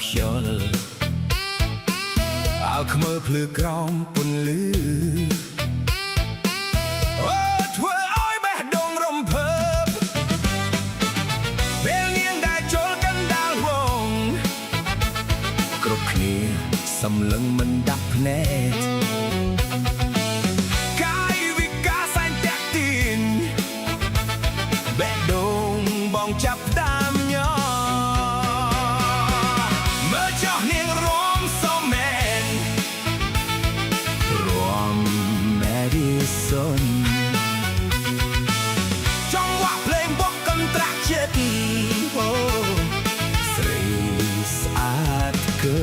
ខ្យល់អើខ្មើភ្លឺក្រោមពន្លឺអូធ្វើឲ្យបេះដូងរំភើបពេលនាងដែលចូលកណ្ដាលវងគ្រប់គ្នាសម្លឹងមិនដាក់ភ្នែកកាយវិការសែនតាក់ទាញបេះដូងបងចាប់តាមញ័រមើលចោះនាងរំសមមែនរំ Madison ចង់វាក់ភ្លេងបោះកន្ត្រាក់ចិត្តអូស្រីស្អាតកើ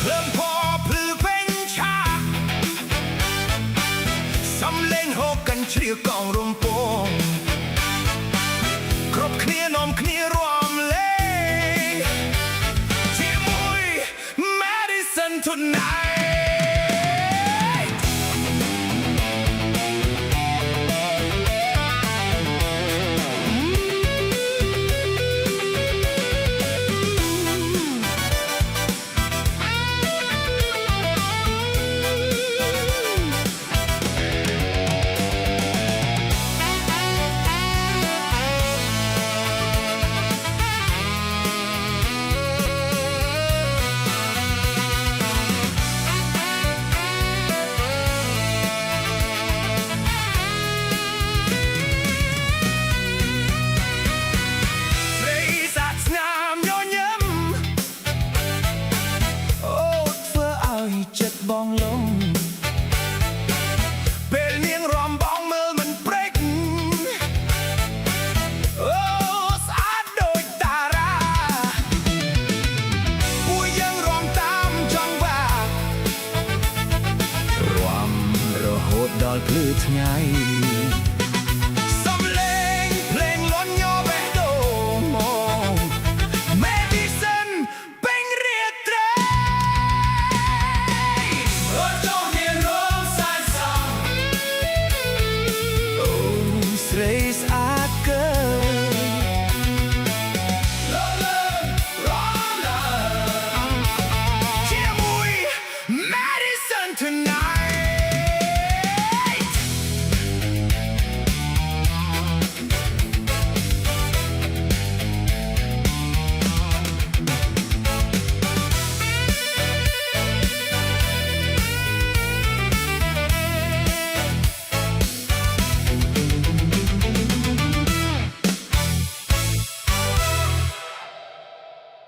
ភ្លើងផភ្លឺពេញឆាកសំលេងហូបកញ្ជ្រៀវកងរំពងគ្រប់គ្នានាំគ្នារួមលេងជាមួយ Madison tonightបងលំពេលនាងរំបងមើលមិនព្រេចអូស្អាតដូចតារាពួកយើងរំតាមចង្វាក់រំរហូតដល់ភ្លឺថ្ងៃ